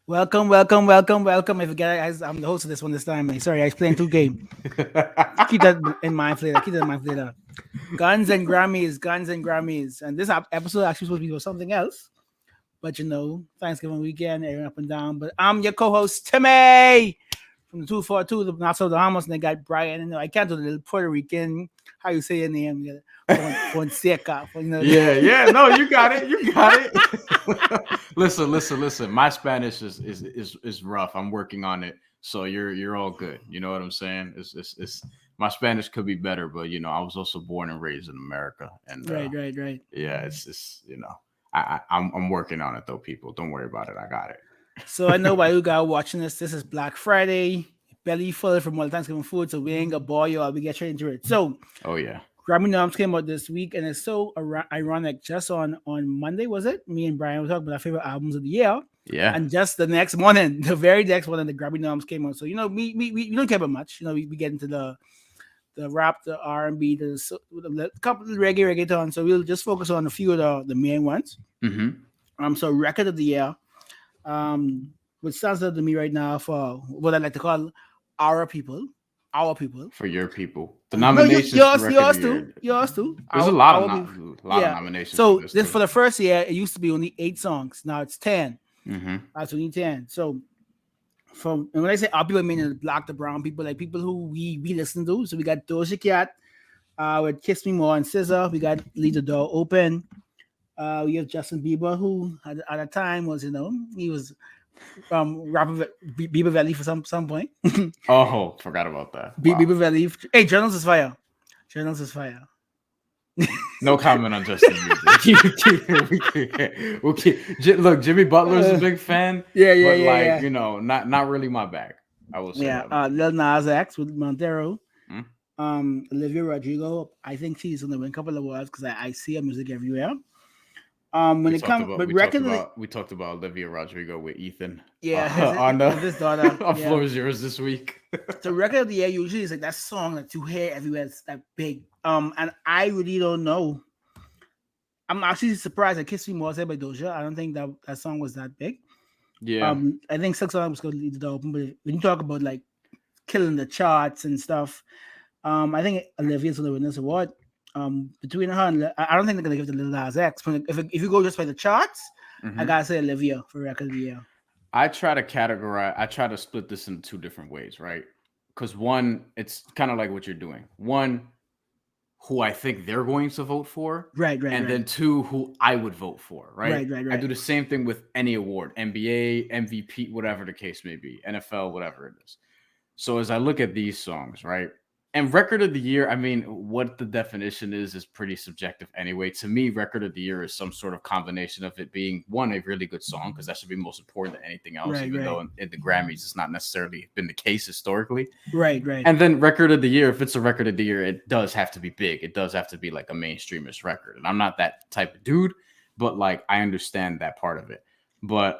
Welcome. I forget I'm the host of this one this time. Man. Sorry, I explained two games. Keep that in mind for later. Keep that in mind for later. Guns and Grammys. And this episode actually supposed to be for something else. But Thanksgiving weekend, everyone up and down. But I'm your co-host, Timmay, from the 242, the not so the Bahamas, and they got Bryan. And I can't do the little Puerto Rican, how you say your name? Fonseca. No, you got it. You got it. Listen. My Spanish is rough. I'm working on it, so you're all good. You know what I'm saying? It's my Spanish could be better, but I was also born and raised in America, and right. Yeah, I'm working on it though. People, don't worry about it. I got it. So I know why you guys watching this. This is Black Friday. Belly full from all the Thanksgiving food, so we ain't gonna bore you. I'll be get straight into it. So, oh yeah. Grammy Noms came out this week, and it's so ironic. Just on Monday, was it? Me and Bryan were talking about our favorite albums of the year. Yeah. And just the next morning, the very next morning, the Grammy Noms came out. So we don't care about much. We get into the rap, the R&B, the couple of reggaeton. So we'll just focus on a few of the main ones. Mm-hmm. So record of the year, which stands out to me right now for what I like to call our people. For your people. The nominations. Yours too. There's a lot of nominations. So this for the first year, it used to be only 8 songs. Now it's 10. Mm-hmm. That's only 10. So and when I say our people, I mean the black, the brown people, like people who we listen to. So we got Doja Cat with Kiss Me More and SZA. We got Leave the Door Open. We have Justin Bieber, who at a time was, he was rapping Bieber Valley for some point. Oh, forgot about that. Wow. Bieber Valley. Hey, Journals is fire. No comment on Justin Bieber. Look, Jimmy Butler's a big fan. Yeah. Not really my bag. I will say. Yeah, Lil Nas X with Montero. Olivia Rodrigo. I think she's gonna win a couple of awards because I see her music everywhere. We talked about Olivia Rodrigo with Ethan. Yeah, on his daughter. On Floor is Yours this week. The record of the year usually is like that song that you hear everywhere. It's that big. And I really don't know. I'm actually surprised that Kiss Me More said by Doja. I don't think that song was that big. Yeah. I think Sex on was going to lead the door open, but when you talk about like killing the charts and stuff, I think Olivia's going to win this award. Between her and I don't think they're gonna give it to Lil Nas X. If you go just by the charts, I gotta say Olivia for record of the year. I try to split this into 2 different ways, right? Because one, it's kind of like what you're doing. One, who I think they're going to vote for, right. Then 2, who I would vote for, right? Right. I do the same thing with any award, NBA, MVP, whatever the case may be, NFL, whatever it is. So as I look at these songs, right? And record of the year, I mean, what the definition is pretty subjective anyway. To me, record of the year is some sort of combination of it being, one, a really good song, because that should be most important than anything else, even though in the Grammys, it's not necessarily been the case historically. Right. And then record of the year, if it's a record of the year, it does have to be big. It does have to be like a mainstreamish record. And I'm not that type of dude, but like I understand that part of it. But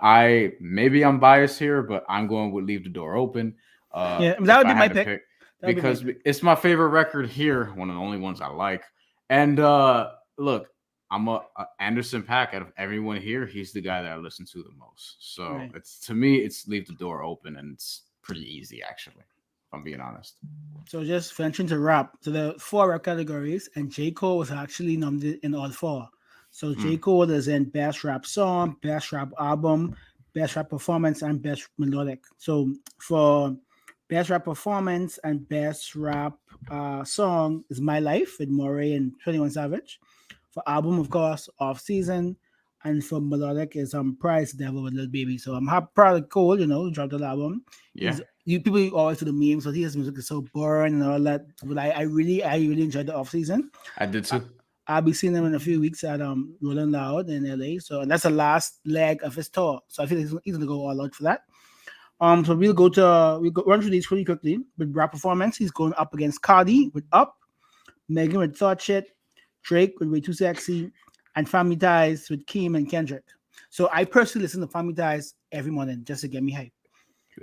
maybe I'm biased here, but I'm going with Leave the Door Open. That would be my pick. Because it's my favorite record here, one of the only ones I like. And look, I'm a Anderson .Paak. Out of everyone here, he's the guy that I listen to the most. So to me, it's Leave the Door Open, and it's pretty easy actually, if I'm being honest. So just venturing to rap. So the 4 rap categories, and J. Cole was actually nominated in all 4. So J. Cole is in Best Rap Song, Best Rap Album, Best Rap Performance, and Best Melodic. So for Best Rap Performance and Best Rap Song is My Life with Moray and 21 Savage. For album, of course, Off Season. And for melodic is Price Devil with Lil Baby. So I'm proud of Cole, dropped the album. Yeah. People always do the memes, but his music is so boring and all that. But I really enjoyed the Off Season. I did too. I'll be seeing them in a few weeks at Rolling Loud in LA. So and that's the last leg of his tour. So I feel like he's gonna go all out for that. So we'll run through these really quickly. With rap performance, he's going up against Cardi with Up, Megan with Thought Shit, Drake with Way Too Sexy, and Family Ties with Keem and Kendrick. So I personally listen to Family Ties every morning just to get me hype.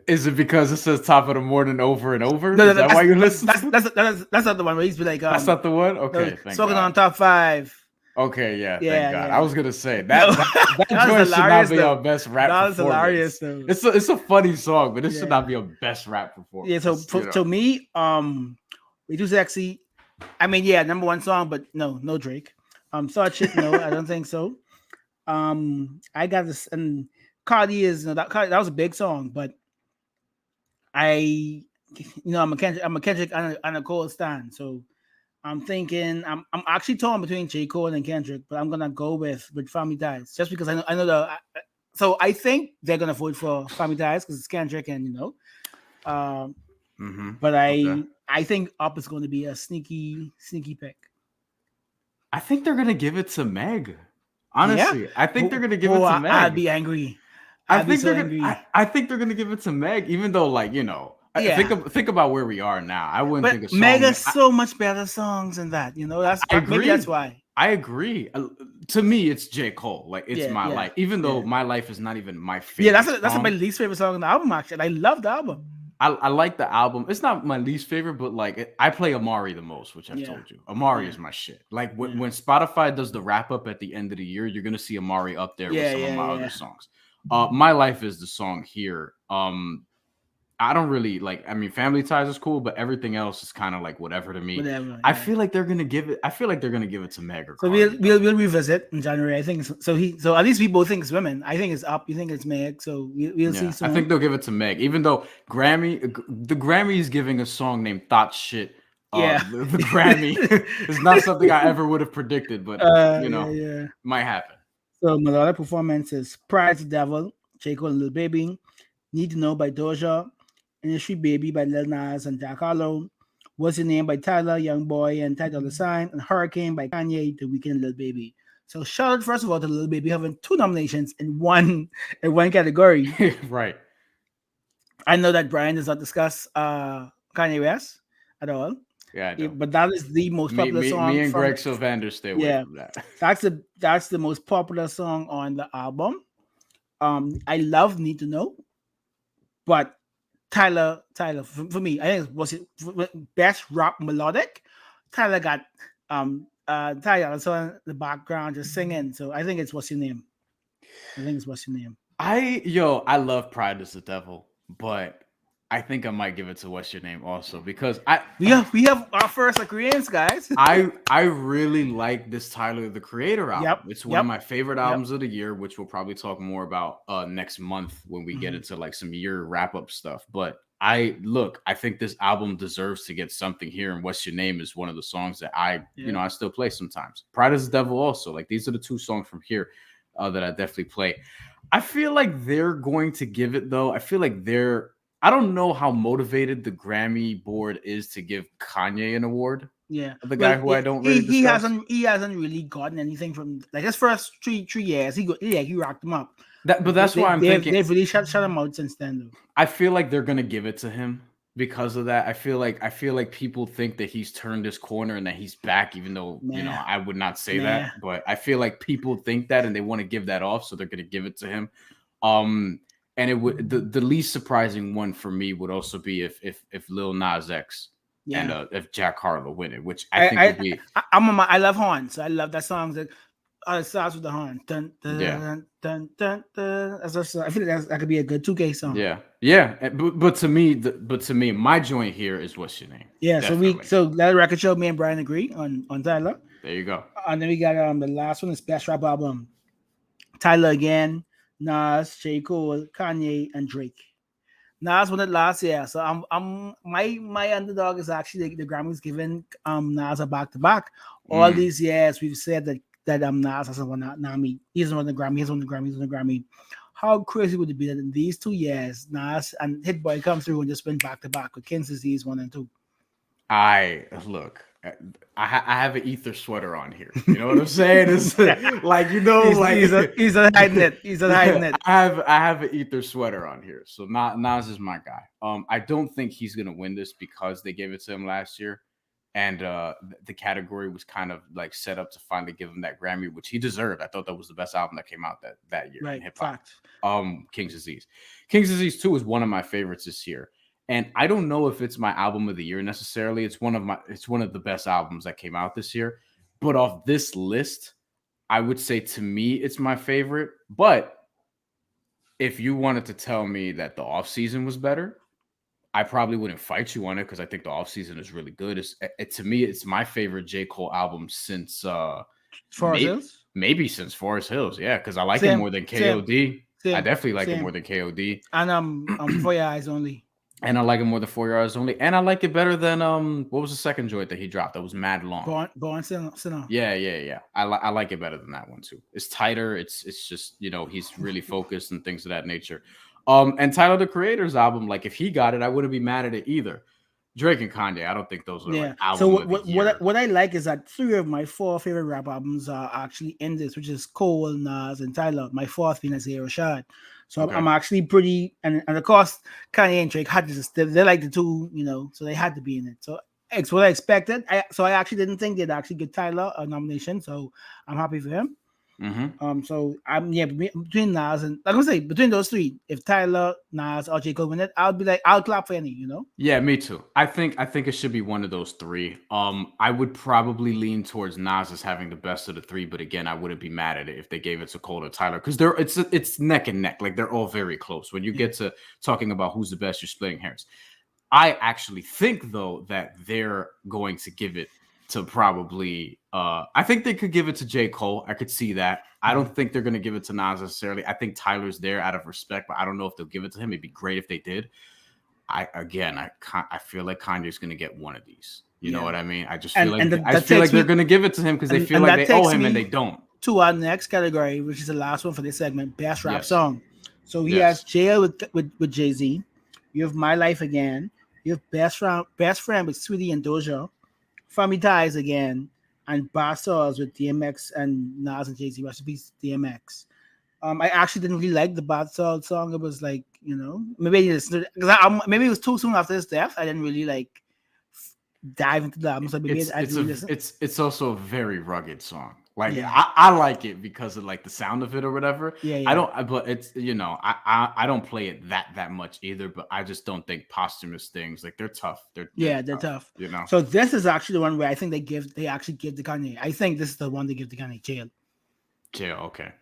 Is it because it says top of the morning over and over? No, is that why you listen? That's not the one where he's be like, that's not the one? Okay. Smoking on top 5. Okay, yeah, thank Yeah, God. I yeah. was gonna say No, that that was joint should not hilarious be our though. best rap That was performance. hilarious though. It's a funny song, but it should not Yeah. be a best rap Yeah, so performance. to me, "We Too Sexy." I mean, yeah, number one song, but no Drake. Start shit. No, I don't think so. I got this, and Cardi is that was a big song, but I'm a Kendrick and a Cole stan, so I'm thinking I'm actually torn between J Cole and Kendrick, but I'm gonna go with Family Ties just because I know so I think they're gonna vote for Family Ties because it's Kendrick and um, but Okay. I think Up is going to be a sneaky pick. I think they're gonna give it to Meg. Yeah. Honestly, I think they're gonna give it to I'd Meg. be angry. I I'd be think so they're gonna. angry. I think they're gonna give it to Meg, even though, like, Yeah. think about where we are now. I wouldn't But think a song. Mega's so much better songs than that. I Maybe that's agree. why. I agree. To me, it's J. Cole. Like, it's Yeah, my yeah, life. Even though yeah. my life is not even my Yeah, favorite that's my song. least favorite song on the album. Actually, I love the album. I like the album. It's not my least favorite, but like I play Amari the most, which I've Yeah, told you. Amari yeah, is my shit. Like yeah, when Spotify does the wrap up at the end of the year, you're gonna see Amari up there with yeah, some of yeah, my other yeah. songs. My life is the song here. I don't really like. I mean, Family Ties is cool, but everything else is kind of like whatever to me. Whatever. I Yeah. feel like they're gonna give it. I feel like they're gonna give it to Meg or So we'll Cardi we'll though. we'll revisit in January. I think so. At least we both think it's women. I think it's Up. You think it's Meg. So we'll see Yeah, I think soon. they'll give it to Meg, even though the Grammy is giving a song named "Thought Shit." Yeah. The Grammy is not something I ever would have predicted, but Yeah, yeah. might happen. So melodic performances: Pride the Devil, J. Cole and Lil Baby, Need to Know by Doja, Industry Baby by Lil Nas and Jack Harlow, What's Your Name by Tyler, Young Boy and Ty Dolla $ign, and Hurricane by Kanye, The Weeknd and Lil Baby. So shout out first of all to Lil Baby having 2 nominations in one category. Right. I know that Bryan does not discuss Kanye West at all, Yeah, I don't. but that is the most Me, popular me, me song and from Greg Sylvander stay away yeah. from that. That's the most popular song on the album. I love Need to Know, but Tyler, for me, I think was it best rap melodic. Tyler got Tyler so in the background just singing. So I think it's What's Your Name. I think it's What's Your Name. I love Pride is the Devil, but I think I might give it to What's Your Name also because We have our first agreements, guys. I really like this Tyler the Creator album. Yep. It's one of Yep. my favorite Yep. albums of the year, which we'll probably talk more about next month when we get Mhm. into like some year wrap up stuff. But I think this album deserves to get something here, and What's Your Name is one of the songs that Yeah. I still play sometimes. Pride is the Devil also. Like these are the 2 songs from here that I definitely play. I feel like they're going to give it though. I don't know how motivated the Grammy board is to give Kanye an award. Yeah. The Well, guy who I don't he really he discuss. hasn't really gotten anything from like his first three years. He rocked them up. But that's why I'm thinking. They've really shut him out since then though. I feel like they're gonna give it to him because of that. I feel like people think that he's turned his corner and that he's back, even though Nah. I would not say Nah. that. But I feel like people think that and they want to give that off, so they're gonna give it to him. And it would the least surprising one for me would also be if Lil Nas X and if Jack Harlow win it, which I think would be. I love horns. I love that song that it starts with the horn. Dun, dun, Yeah. dun, dun, dun, dun. I feel like that could be a good 2K song. Yeah. But to me, my joint here is What's Your Name. Yeah. Definitely. So that record show, me and Bryan agree on Tyler. There you go. And then we got the last one is best rap album. Tyler again, Nas, J. Cole, Kanye, and Drake. Nas won it last year, so my underdog is actually the Grammys giving Nas a back to back. All these years we've said that Nas hasn't won that Nami. He hasn't won the Grammy. He's won the Grammy. How crazy would it be that in these 2 years Nas and Hit Boy come through and just win back to back with King's Disease 1 and 2? Look. I have an ether sweater on here. You know what I'm saying? It's like he's hiding it. He's hiding it. I have an ether sweater on here. So Nas is my guy. I don't think he's gonna win this because they gave it to him last year, and the category was kind of like set up to finally give him that Grammy, which he deserved. I thought that was the best album that came out that year in hip hop. King's Disease. King's Disease 2 is one of my favorites this year. And I don't know if it's my album of the year necessarily. It's one of the best albums that came out this year. But off this list, I would say to me it's my favorite. But if you wanted to tell me that the off season was better, I probably wouldn't fight you on it because I think the off season is really good. To me, it's my favorite J. Cole album since Forest Hills. maybe since Forest Hills. Yeah, because I like it Same, more than same, KOD. I same, definitely like it more same. than KOD. And For Your Eyes Only. And I like it more than 4 Yards Only. And I like it better than what was the second joint that he dropped that was mad long? Born Sinner. Yeah. I like it better than that one too. It's tighter. It's just, he's really focused and things of that nature. And Tyler the Creator's album, like if he got it, I wouldn't be mad at it either. Drake and Kanye, I don't think those are like album So of the year. what I like is that 3 of my 4 favorite rap albums are actually in this, which is Cole, Nas, and Tyler. My 4th being Isaiah Rashad. So Okay. I'm actually pretty, and of course Kanye and Drake had to. They're like the two, so they had to be in it. So it's what I expected. I actually didn't think they'd actually get Tyler a nomination. So I'm happy for him. Mm-hmm. So between Nas and like I say, between those 3, if Tyler, Nas, or J. Cole win it, I'll clap for any, Yeah, me too. I think it should be one of those 3. I would probably lean towards Nas as having the best of the 3, but again, I wouldn't be mad at it if they gave it to Cole or Tyler because it's neck and neck. Like they're all very close. When you get to talking about who's the best, you're splitting hairs. I actually think though that they're going to give it to probably I think they could give it to J. Cole. I could see that. I don't think they're going to give it to Nas necessarily. I think Tyler's there out of respect, but I don't know if they'll give it to him. It'd be great if they did. I feel like Kanye's going to get one of these. You know what I mean? I just feel like they're going to give it to him because they feel like they owe him and they don't. To our next category, which is the last one for this segment, best rap song. So he has Jail with Jay-Z. You have My Life Again. You have Best Friend with Sweetie and Doja. Family Ties again, and Bar Stars with DMX and Nas and Jay-Z. Recipes DMX. I actually didn't really like the Bar Stars song. It was like, maybe maybe it was too soon after his death. I didn't really dive into the album. So maybe it's also a very rugged song. Like I like it because of like the sound of it or whatever. I don't, but it's I don't play it that much either. But I just don't think posthumous things like they're tough. They're tough. So this is actually the one where I think they actually give to Kanye. I think this is the one they give to Kanye. Jail. Okay.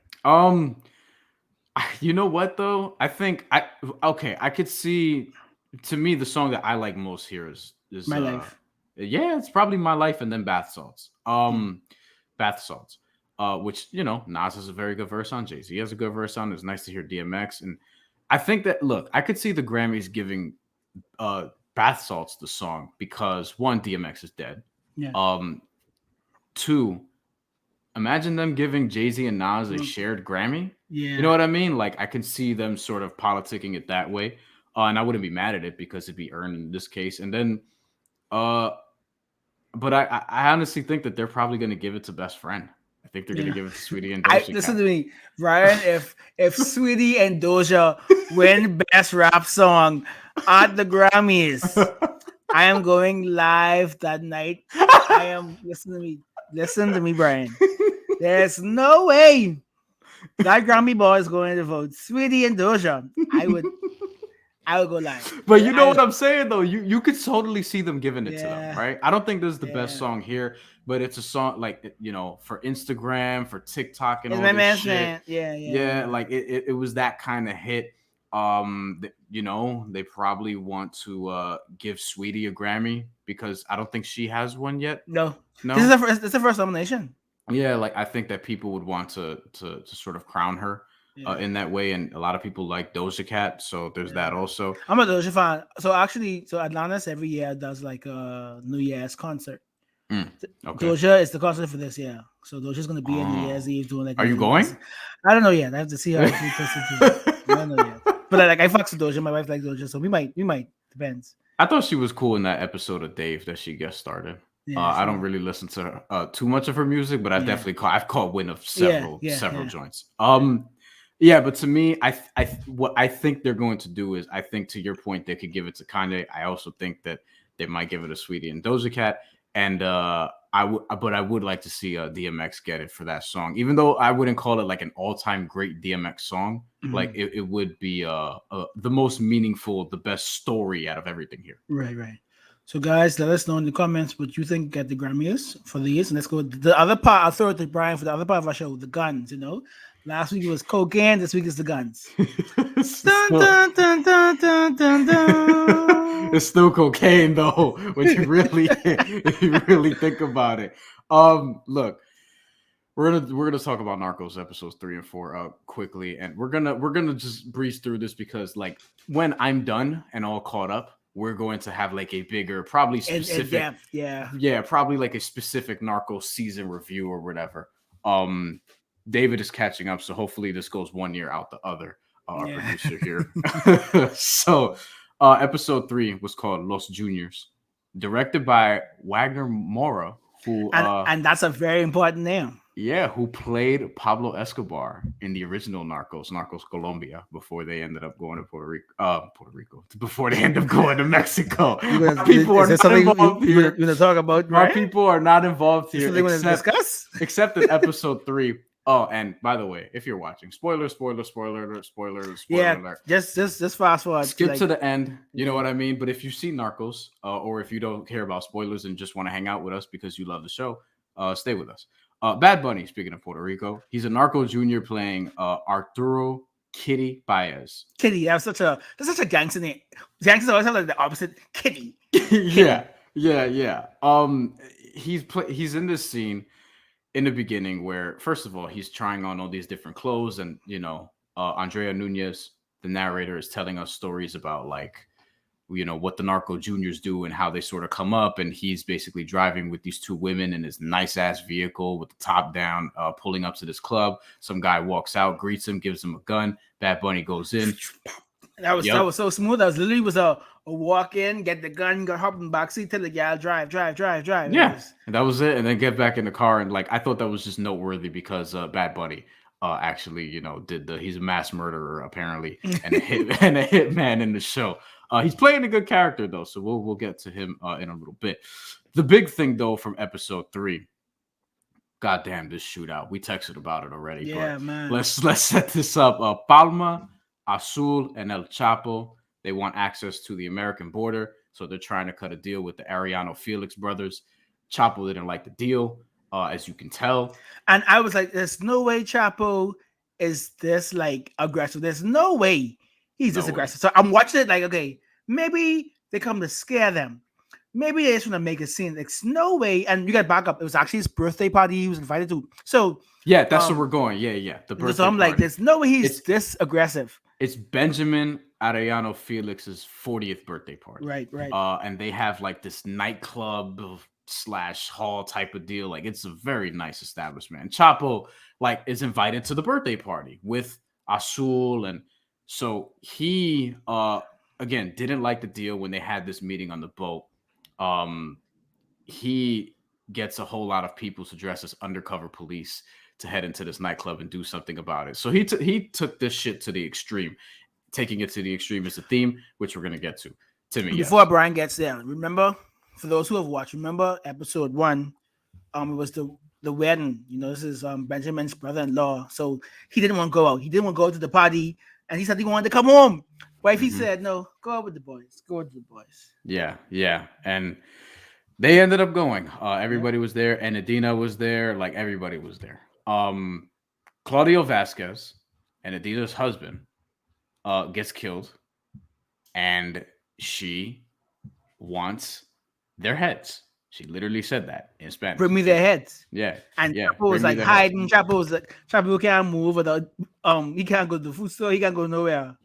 You know what though? I think I could see. To me, the song that I like most here is My Life. Yeah, it's probably My Life and then Bath Salts. Bath Salts, which Nas has a very good verse on. Jay-Z has a good verse on. It's nice to hear DMX, and I think that I could see the Grammys giving Bath Salts the song because 1, DMX is dead. 2, imagine them giving Jay-Z and Nas a shared Grammy. You know what I mean? Like I can see them sort of politicking it that way, and I wouldn't be mad at it because it'd be earned in this case. And then, but I honestly think that they're probably going to give it to Best Friend. I think they're going to give it to Sweetie and Doja. Listen to me, Bryan. If Sweetie and Doja win Best Rap Song at the Grammys, I am going live that night. Listen to me, Bryan. There's no way that Grammy boy is going to vote Sweetie and Doja. I would go live. But you know what I'm saying though? You could totally see them giving it to them, right? I don't think this is the best song here, but it's a song like for Instagram, for TikTok, and all this shit. Yeah. Like it was that kind of hit. They probably want to give Sweetie a Grammy because I don't think she has one yet. No. This is the first nomination. Yeah, like I think that people would want to sort of crown her in that way, and a lot of people like Doja Cat, so there's that also. I'm a Doja fan. So Atlantis every year does like a New Year's concert. Okay. Doja is the concert for this year, so Doja's gonna be in New Year's Eve doing like. Are you going? I don't know yet. I have to see how I don't know yet. But I fucks with Doja. My wife likes Doja, so we might. Depends. I thought she was cool in that episode of Dave that she guest started. I don't really listen to too much of her music, but I've caught wind of several joints. But to me, what I think they're going to do is, I think to your point, they could give it to Kanye. I also think that they might give it to Sweetie and Doja Cat, and I would like to see DMX get it for that song, even though I wouldn't call it like an all-time great DMX song. Mm-hmm. Like it would be the most meaningful, the best story out of everything here. Right. So, guys, let us know in the comments what you think at the Grammys for these. And let's go. The other part, I'll throw it to Brian for the other part of our show, the guns. Last week it was cocaine. This week is the guns. Dun, dun, dun, dun, dun, dun, dun. It's still cocaine though, when you really if you really think about it. Look, we're gonna talk about Narcos episodes 3 and 4 quickly, and we're gonna just breeze through this because like when I'm done and all caught up, we're going to have like a bigger, probably specific, in depth, yeah, probably like a specific Narcos season review or whatever. David is catching up, so hopefully this goes 1 year out the other. Our producer here. So, episode 3 was called Los Juniors, directed by Wagner Moura, who and that's a very important name. Yeah, who played Pablo Escobar in the original Narcos Colombia, before they ended up going to Puerto Rico, before they ended up going to Mexico. People are not involved here. You're gonna talk about, right? People are not involved here, except in episode 3. Oh, and by the way, if you're watching, spoiler alert. Just fast forward. Skip to the end. You know what I mean? But if you've seen Narcos, or if you don't care about spoilers and just want to hang out with us because you love the show, stay with us. Bad Bunny, speaking of Puerto Rico, he's a narco junior playing Arturo Kitty Baez. Kitty, that's such a gangster name. Gangsters always have like the opposite. Kitty. Yeah. He's in this scene in the beginning where, first of all, he's trying on all these different clothes, and Andrea Nunez, the narrator, is telling us stories about like what the narco juniors do and how they sort of come up, and he's basically driving with these 2 women in his nice ass vehicle with the top down, pulling up to this club. Some guy walks out, greets him, gives him a gun. Bad Bunny goes in. That was so smooth. That was literally a walk in, get the gun, go hop in the backseat, tell the gal drive. Yeah, and that was it. And then get back in the car, and like I thought that was just noteworthy because Bad Bunny actually he's a mass murderer apparently, and a hitman in the show. He's playing a good character though, so we'll get to him in a little bit. The big thing though from episode 3, goddamn this shootout. We texted about it already. Yeah, but man. Let's set this up. Palma, Azul, and El Chapo, they want access to the American border, so they're trying to cut a deal with the Arellano Felix brothers. Chapo didn't like the deal, as you can tell. And I was like, there's no way Chapo is this like aggressive. There's no way he's this aggressive. So I'm watching it like, okay, maybe they come to scare them. Maybe they just want to make a scene. There's no way. And you got to back up. It was actually his birthday party he was invited to. So yeah, that's where we're going. Yeah. The birthday so I'm party. like, there's no way he's this aggressive. It's Benjamin Arellano Felix's 40th birthday party. Right. And they have like this nightclub / hall type of deal. Like it's a very nice establishment. And Chapo like is invited to the birthday party with Azul, and so he again didn't like the deal when they had this meeting on the boat. He gets a whole lot of people to dress as undercover police to head into this nightclub and do something about it. So he took this shit to the extreme. Taking it to the extreme is a theme, which we're going to get to. Timmay, before Brian gets there, remember, for those who have watched, remember episode 1, it was the wedding. This is Benjamin's brother-in-law. So he didn't want to go out. He didn't want to go to the party, and he said he wanted to come home. Wifey said, no, go out with the boys. Go with the boys. Yeah. And they ended up going. Everybody was there, and Adina was there. Like everybody was there. Claudio Vasquez and Adina's husband gets killed, and she wants their heads. She literally said that in Spanish. Bring me their heads. Yeah. And Chapo was like hiding. Chapo was like, Chapo can't move without he can't go to the food store, he can't go nowhere.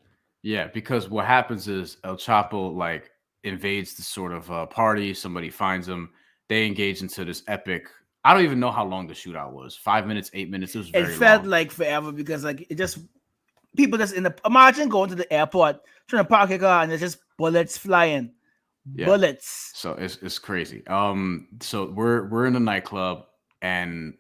Yeah, because what happens is El Chapo like invades the sort of party. Somebody finds him. They engage into this epic. I don't even know how long the shootout was. 5 minutes, 8 minutes. It was very felt long. Like forever because like it just people just imagine going to the airport trying to park a car and there's just bullets flying. Yeah. Bullets. So it's crazy. So we're in a nightclub and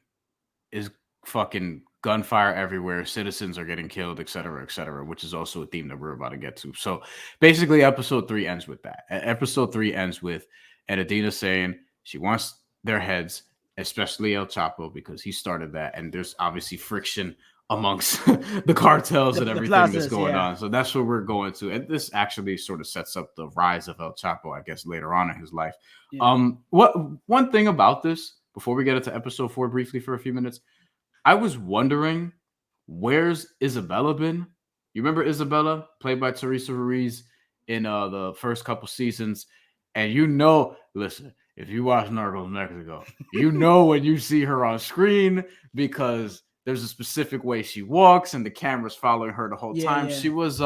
is fucking gunfire everywhere. Citizens are getting killed, et cetera, which is also a theme that we're about to get to. So basically, episode 3 ends with that. Episode 3 ends with Adina saying she wants their heads, especially El Chapo, because he started that. And there's obviously friction amongst the cartels and The everything that's plazas, going yeah. on. So that's what we're going to. And this actually sort of sets up the rise of El Chapo, I guess, later on in his life. Yeah. What one thing about this, before we get into episode 4 briefly for a few minutes, I was wondering, where's Isabella been? You remember Isabella, played by Teresa Ruiz in the first couple seasons? And listen, if you watch Narcos Mexico, when you see her on screen, because there's a specific way she walks and the camera's following her the whole Yeah, time. yeah. She was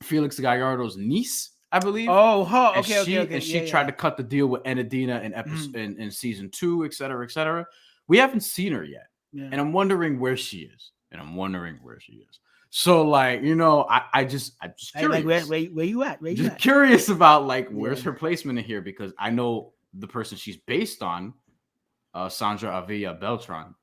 Felix Gallardo's niece, I believe. Oh, huh. And Okay, okay, okay. she Yeah, tried yeah. to cut the deal with Enadina in episode in season 2, et cetera, et cetera. We haven't seen her yet. Yeah. And I'm wondering where she is. So, like, I'm just curious. Like, where you at? Where you Just at? curious about, like, where's Yeah. her placement in here, because I know the person she's based on, Sandra Avila Beltran.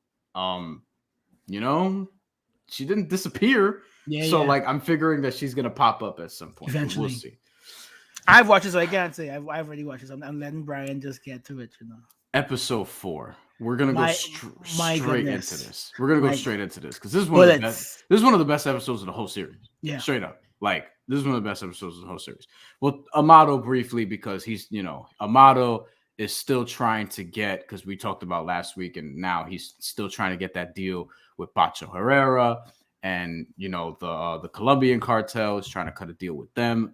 She didn't disappear. Yeah, So, yeah. like, I'm figuring that she's gonna pop up at some point. Eventually. We'll see. I've watched it, so I can't say I've already watched it. So I'm letting Bryan just get to it, Episode 4. We're gonna go straight goodness. into this. We're gonna go straight into this because this is one of the best. This is one of the best episodes of the whole series. Yeah, straight up. Like, this is one of the best episodes of the whole series. Well, Amado briefly, because he's Amado is still trying to get, because we talked about last week, and now he's still trying to get that deal with Pacho Herrera, and the Colombian cartel is trying to cut a deal with them.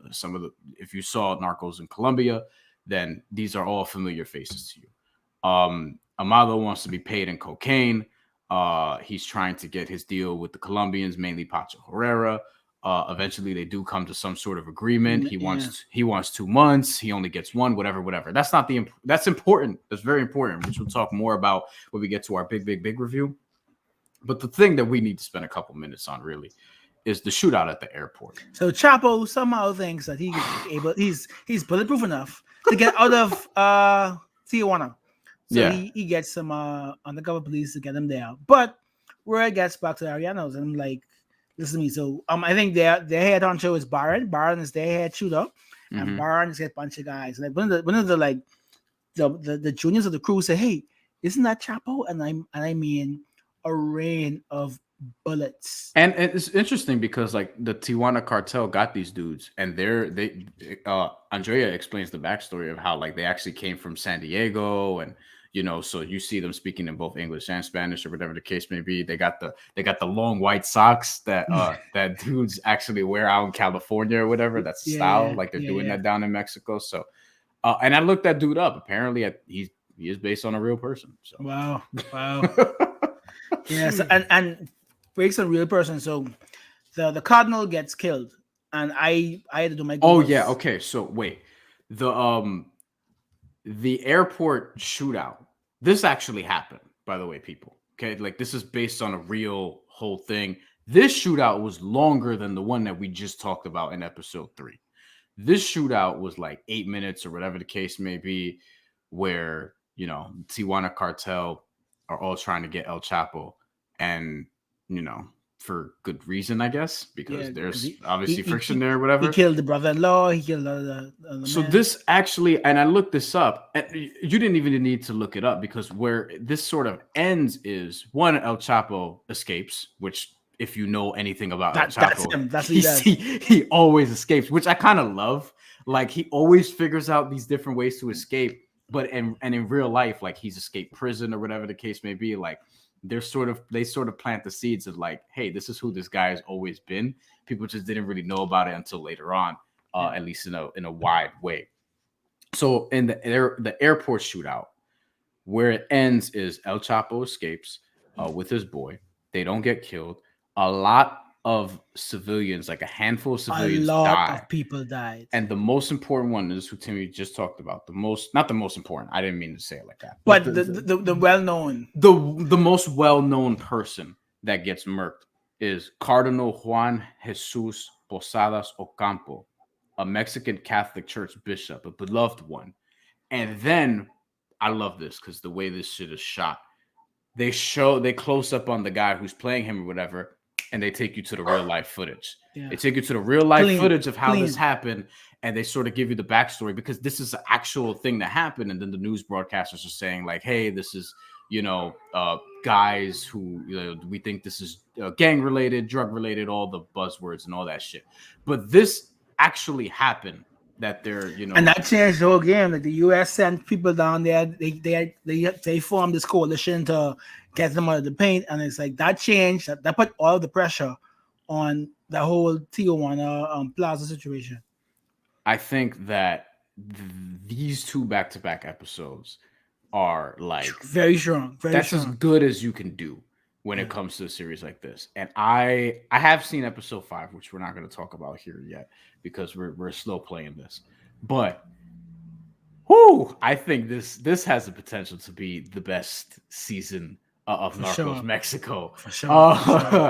If you saw Narcos in Colombia, then these are all familiar faces to you. Amado wants to be paid in cocaine. He's trying to get his deal with the Colombians, mainly Pacho Herrera. Eventually, they do come to some sort of agreement. He wants 2 months. He only gets 1. Whatever. That's important. That's very important, which we'll talk more about when we get to our big review. But the thing that we need to spend a couple minutes on really is the shootout at the airport. So Chapo somehow thinks that he's bulletproof enough to get out of Tijuana. So he gets some undercover police to get him there. But where it gets back to Arianos, and I'm like, listen to me. So I think their head honcho is Baron. Baron is their head shooter, and Baron is a bunch of guys. Like one of the like the juniors of the crew say, "Hey, isn't that Chapo?" And I mean a rain of bullets. And it's interesting because, like, the Tijuana cartel got these dudes, and Andrea explains the backstory of how, like, they actually came from San Diego, and so you see them speaking in both English and Spanish, or whatever the case may be. They got the long white socks that that dudes actually wear out in California or whatever. That's the style, like they're doing that down in Mexico. So, and I looked that dude up. Apparently, he is based on a real person. So wow. Yes, and breaks a real person. So the cardinal gets killed, and I had to do my. Oh yeah, okay. So wait, the airport shootout. This actually happened, by the way, people. Okay, like, this is based on a real whole thing. This shootout was longer than the one that we just talked about in episode 3. This shootout was like 8 minutes or whatever the case may be, where Tijuana cartel are all trying to get El Chapo, and for good reason, I guess, because there's obviously friction there or whatever. He killed the brother-in-law. He killed the so man. This actually, and I looked this up, and you didn't even need to look it up, because where this sort of ends is, one, El Chapo escapes, which, if you know anything about El Chapo, that's him. That's what he does. He always escapes, which I kind of love. Like, he always figures out these different ways to escape, but in real life, like, he's escaped prison or whatever the case may be, like, they sort of plant the seeds of, like, hey, this is who this guy has always been. People just didn't really know about it until later on, at least in a wide way. So in the airport shootout, where it ends is El Chapo escapes with his boy. They don't get killed. A lot of civilians, like a handful of civilians, of people died. And the most important one is who Timmy just talked about. Not the most important. I didn't mean to say it like that. But the well-known. The most well-known person that gets murked is Cardinal Juan Jesus Posadas Ocampo, a Mexican Catholic Church bishop, a beloved one. And then, I love this because the way this shit is shot, they close up on the guy who's playing him or whatever, and they take you to the real life footage. Yeah. They take you to the real life Clean. footage of how this Clean. happened, and they sort of give you the backstory because this is an actual thing that happened. And then the news broadcasters are saying like, "Hey, this is guys who we think this is gang related, drug related, all the buzzwords and all that shit." But this actually happened. That they're and that changed the whole game. Like the U.S. sent people down there. They formed this coalition to get them out of the paint, and it's like that changed. That put all the pressure on the whole Tijuana Plaza situation. I think that these two back-to-back episodes are like very strong. That's strong. as good as you can do when it comes to a series like this. And I have seen episode 5, which we're not going to talk about here yet because we're slow playing this. But I think this has the potential to be the best season of Narcos Mexico. For sure.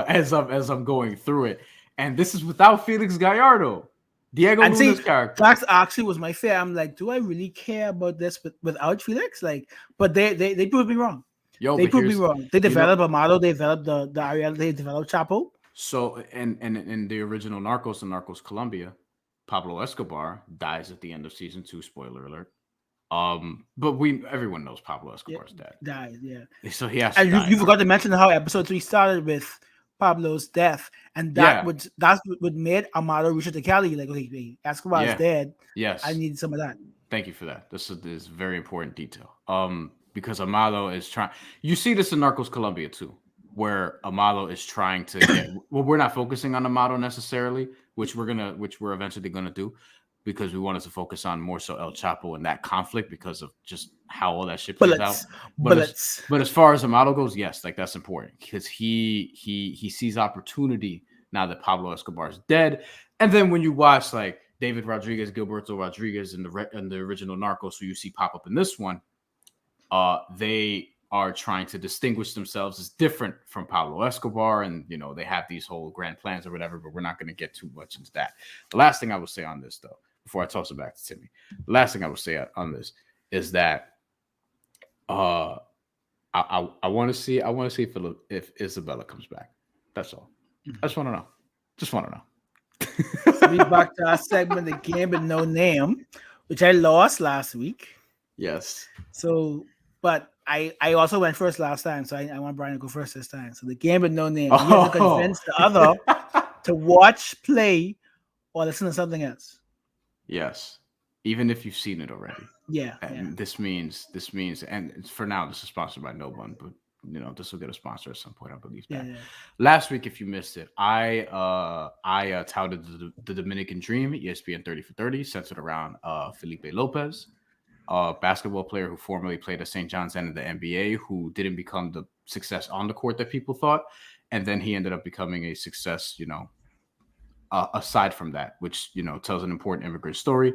As I'm going through it. And this is without Felix Gallardo. Diego Luna's character. That actually was my fear. I'm like, do I really care about this without Felix? Like, but they proved me wrong. They proved me wrong. They developed Amado. They developed the Ariel. They developed Chapo. So, and in the original Narcos and Narcos Colombia, Pablo Escobar dies at the end of season 2. Spoiler alert. But everyone knows Pablo Escobar's dead. Died, yeah. So he has to die. You forgot to mention how episode 3 started with Pablo's death, and that's what made Amado reach out to Cali. Like, wait, Escobar's dead. Yes, I need some of that. Thank you for that. This is very important detail. Because Amado is trying. You see this in Narcos Colombia too, where Amado is trying to get. Well, we're not focusing on Amado necessarily, which we're eventually gonna do, because we wanted to focus on more so El Chapo and that conflict because of just how all that shit plays out. But as far as Amado goes, yes, like that's important because he sees opportunity now that Pablo Escobar is dead. And then when you watch like David Rodriguez, Gilberto Rodriguez in the original Narcos, who you see pop up in this one, they are trying to distinguish themselves as different from Pablo Escobar, and they have these whole grand plans or whatever. But we're not going to get too much into that. The last thing I will say on this, though, before I toss it back to Timmy, the last thing I will say on this is that I want to see if Isabella comes back. That's all. I just want to know. So we back to our segment, the game with no name, which I lost last week. Yes. So, but I also went first last time, so I want Bryan to go first this time. So the game with no name. You have to convince the other to watch, play, or listen to something else. Yes, even if you've seen it already. Yeah. And this means, and for now, this is sponsored by no one, but this will get a sponsor at some point, I believe that. Yeah. Last week, if you missed it, I touted the Dominican Dream, ESPN 30 for 30, centered around Felipe Lopez, a basketball player who formerly played at St. John's and in the NBA, who didn't become the success on the court that people thought, and then he ended up becoming a success, aside from that, which tells an important immigrant story.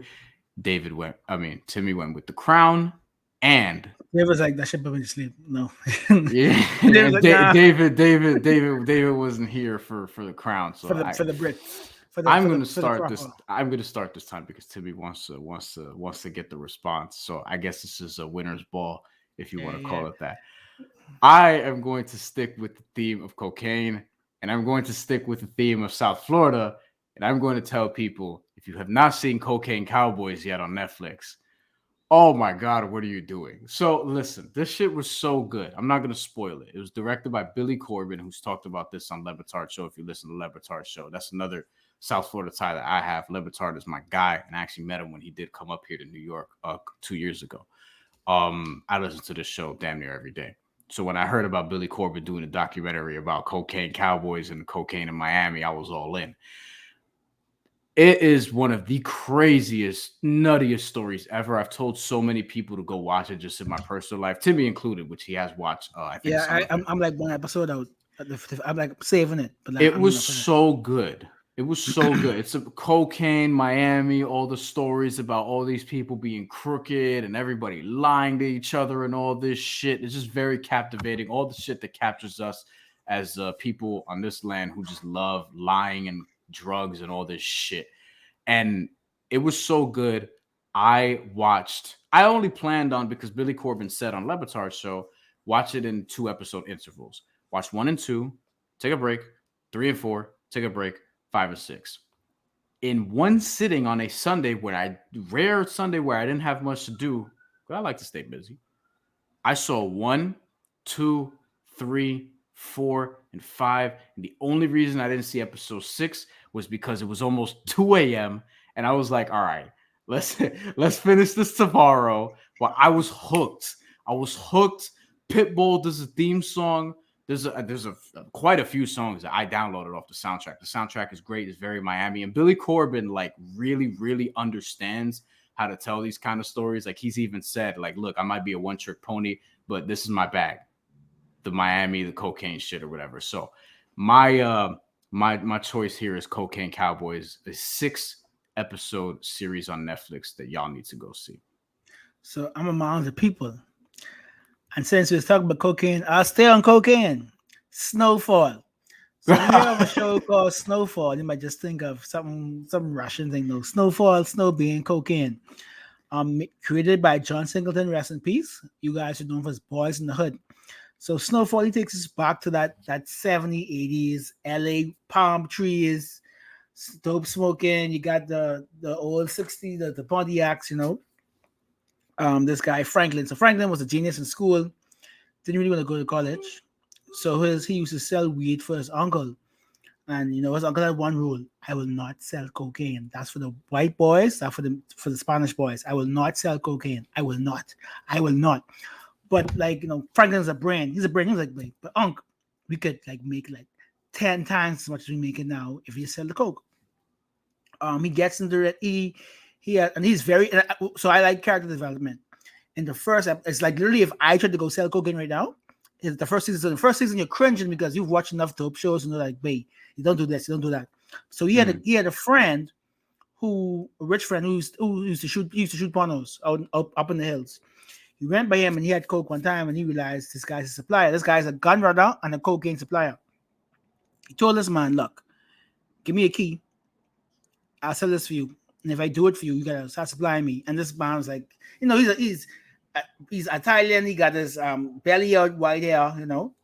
Timmy went with the crown, and it was like that shit put me to sleep. No, yeah, like, nah. David wasn't here for the crown, so for the Brits. I'm going to start this time because Timmy wants to get the response. So I guess this is a winner's ball, if you want to call it that. I am going to stick with the theme of cocaine, and I'm going to stick with the theme of South Florida. And I'm going to tell people, if you have not seen Cocaine Cowboys yet on Netflix, oh my God, what are you doing? So listen, this shit was so good. I'm not going to spoil it. It was directed by Billy Corbin, who's talked about this on Le Batard Show. If you listen to Le Batard Show, that's another South Florida tie that I have. Le Batard is my guy, and I actually met him when he did come up here to New York 2 years ago. I listen to this show damn near every day. So when I heard about Billy Corbin doing a documentary about Cocaine Cowboys and cocaine in Miami, I was all in. It is one of the craziest, nuttiest stories ever. I've told so many people to go watch it just in my personal life, Timmy included, which he has watched. I think. Yeah, I'm like one episode out. I'm like saving it. But it was so good. It was so good. It's a cocaine, Miami, all the stories about all these people being crooked and everybody lying to each other and all this shit. It's just very captivating. All the shit that captures us as people on this land who just love lying and drugs and all this shit. And it was so good. I only planned on, because Billy Corbin said on Le Batard Show, watch it in 2 episode intervals. Watch 1 and 2, take a break, 3 and 4, take a break, 5 and 6. In one sitting on a Sunday rare Sunday where I didn't have much to do, but I like to stay busy. I saw 1, 2, 3, 4, and 5. And the only reason I didn't see episode 6 was because it was almost 2 a.m. And I was like, all right, let's finish this tomorrow. But I was hooked. Pitbull does a theme song. There's quite a few songs that I downloaded off the soundtrack. The soundtrack is great. It's very Miami. And Billy Corben like really, really understands how to tell these kind of stories. Like he's even said, like, look, I might be a one-trick pony, but this is my bag. The Miami, the cocaine shit or whatever. So my choice here is Cocaine Cowboys, a 6-episode series on Netflix that y'all need to go see. So I'm among the people. And since we're talking about cocaine, I'll stay on cocaine. Snowfall. So when you have a show called Snowfall, you might just think of some Russian thing. No, Snowfall, snow being cocaine. Created by John Singleton, rest in peace. You guys are known for his Boys in the Hood. So Snowfall, he takes us back to that 70s, 80s, LA palm trees, dope smoking. You got the old 60s, the Pontiacs, you know. This guy Franklin. So Franklin was a genius in school. Didn't really want to go to college. So he used to sell weed for his uncle. And you know, his uncle had one rule: I will not sell cocaine. That's for the white boys, that's for the Spanish boys. I will not sell cocaine. I will not. But like, you know, Franklin's a brain. He's a brain. He's like, but Unc, we could like make like 10 times as much as we make it now if you sell the coke. He gets into it. He's very, so I like character development. In the first, it's like literally if I tried to go sell cocaine right now, it's the first season. So the first season you're cringing because you've watched enough dope shows and you're like, wait, you don't do this, you don't do that. So he had a friend a rich friend who used to shoot pornos up in the hills. He went by him and he had coke one time and he realized this guy's a supplier. This guy's a gun runner and a cocaine supplier. He told this man, look, give me a key. I'll sell this for you. And if I do it for you, you gotta start supplying me. And this man was like, you know, he's Italian. He got his belly out, white hair, you know.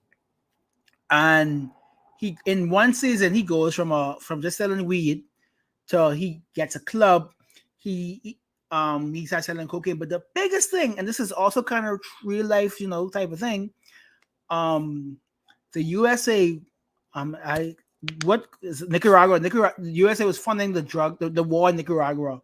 And he in one season he goes from just selling weed till he gets a club. He starts selling cocaine. But the biggest thing, and this is also kind of real life, you know, type of thing. The USA, what is Nicaragua? The USA was funding the war in Nicaragua.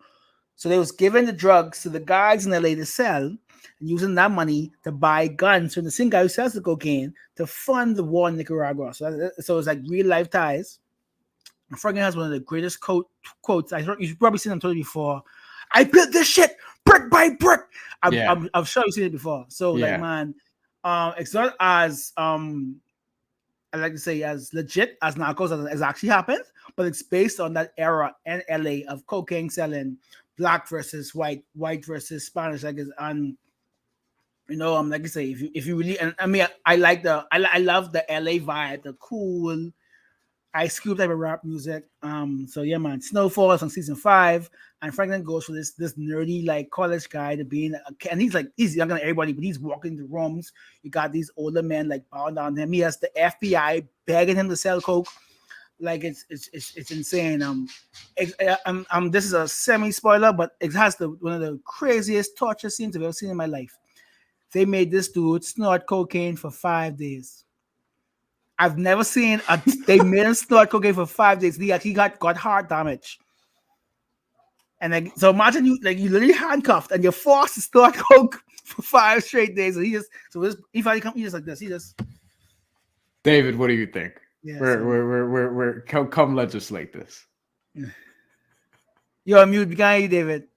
So they was giving the drugs to the guys in LA to sell and using that money to buy guns from the same guy who sells the cocaine to fund the war in Nicaragua. So it's like real life ties. Franklin has one of the greatest quotes. You've probably seen him told before. I built this shit brick by brick. I'm sure you've seen it before. So like, man, it's not as I like to say as legit as Narcos as actually happened, but it's based on that era in LA of cocaine selling, black versus white versus Spanish. Like it's on, you know, like I say, if you really, and I mean, I love the LA vibe, the cool Ice Cube type of rap music. So yeah, man, Snowfall is on season 5, and Franklin goes for this nerdy like college guy to being, and he's younger than everybody, but he's walking the rooms. You got these older men like bowing down to him. He has the FBI begging him to sell coke. Like it's insane. This is a semi spoiler, but it has one of the craziest torture scenes I've ever seen in my life. They made this dude snort cocaine for 5 days. I've never seen they made him snort cocaine for 5 days. He got heart damage. And like, so imagine you literally handcuffed and you're forced to snort coke for 5 straight days. And he just like this. He just. David, what do you think? Yeah, we're come legislate this. You're on mute, behind you, David.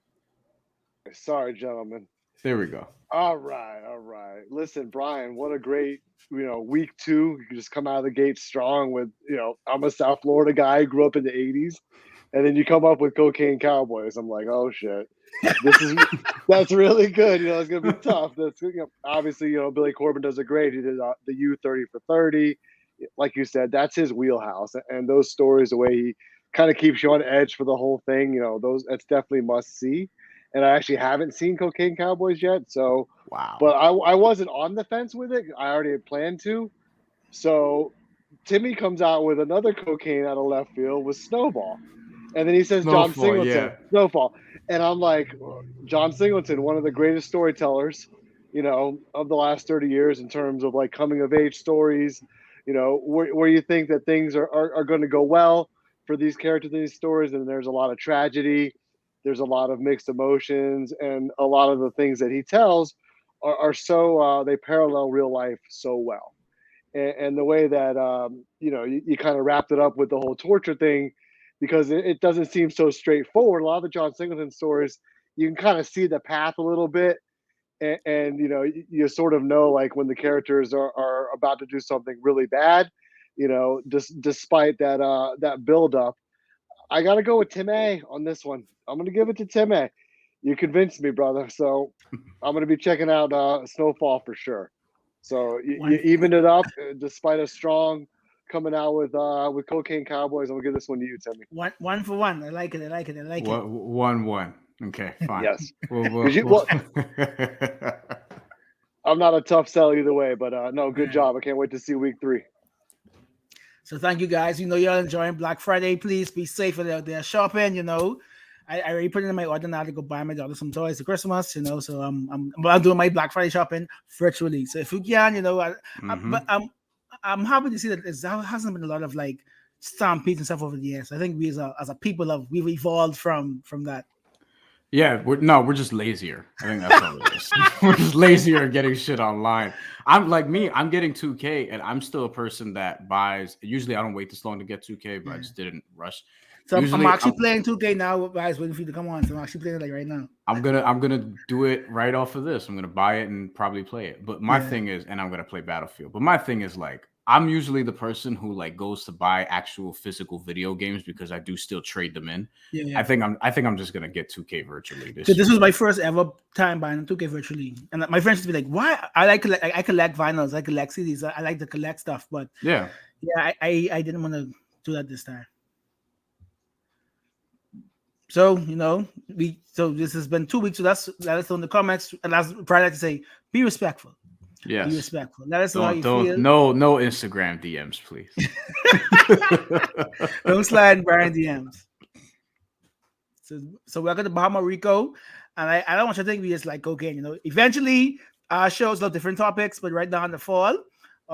Sorry, gentlemen. There we go. All right. Listen, Bryan, what a great, week 2. You can just come out of the gate strong with, I'm a South Florida guy, grew up in the 80s, and then you come up with Cocaine Cowboys. I'm like, oh shit, that's really good. It's gonna be tough. That's obviously, Billy Corben does it great. He did the U 30 for 30, like you said, that's his wheelhouse. And those stories, the way he kind of keeps you on edge for the whole thing, that's definitely must see. And I actually haven't seen Cocaine Cowboys yet, so wow. But I wasn't on the fence with it. I already had planned to. So Timmay comes out with another cocaine out of left field with Snowball. And then he says John Snowfall, Singleton, yeah. Snowfall. And I'm like, John Singleton, one of the greatest storytellers, of the last 30 years in terms of like coming of age stories, where you think that things are going to go well for these characters in these stories. And there's a lot of tragedy. There's a lot of mixed emotions. And a lot of the things that he tells are so, they parallel real life so well. And the way that, you kind of wrapped it up with the whole torture thing, because it doesn't seem so straightforward. A lot of the John Singleton stories, you can kind of see the path a little bit. And you sort of know like when the characters are about to do something really bad, despite that build up. I got to go with Timmay on this one. I'm going to give it to Timmay. You convinced me, brother. So I'm going to be checking out Snowfall for sure. So you evened it up despite a strong coming out with Cocaine Cowboys. I'm gonna give this one to you, Timmy. One for one. I like it. I like it. I like it. 1-1. Okay, fine. Yes. We'll... I'm not a tough sell either way, but no, good job. I can't wait to see week 3. So thank you guys. You're enjoying Black Friday. Please be safe out there shopping. I already put in my order now to go buy my daughter some toys for Christmas. So I'm doing my Black Friday shopping virtually. So if you can, but I'm happy to see that there hasn't been a lot of like stampedes and stuff over the years. I think we as a people we've evolved from that. Yeah, we're just lazier. I think that's all it is. We're just lazier at getting shit online. I'm like me. I'm getting 2K, and I'm still a person that buys. Usually, I don't wait this long to get 2K, but I just didn't rush. So I'm actually playing 2K now, guys. Waiting for you to come on. So I'm actually playing it like right now. I'm gonna do it right off of this. I'm gonna buy it and probably play it. But my thing is, and I'm gonna play Battlefield. But my thing is like, I'm usually the person who like goes to buy actual physical video games because I do still trade them in. Yeah. I think I'm just gonna get 2K virtually this year. This was my first ever time buying 2K virtually, and my friends would be like, "Why?" I collect vinyls, I collect CDs, I like to collect stuff, but I didn't want to do that this time. So this has been 2 weeks. So let us know in the comments, and as probably like to say, be respectful. Yes. Be respectful. Let us know how you feel. No Instagram DMs, please. Don't slide in Bryan DMs. So welcome to Bahamarican, and I don't want you to think we just like cocaine. Eventually our shows love different topics, but right now in the fall,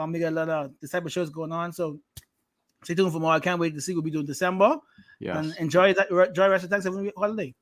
we got a lot of this type of shows going on. So stay tuned for more. I can't wait to see what we do in December. Yes. And enjoy the rest of Thanksgiving holiday.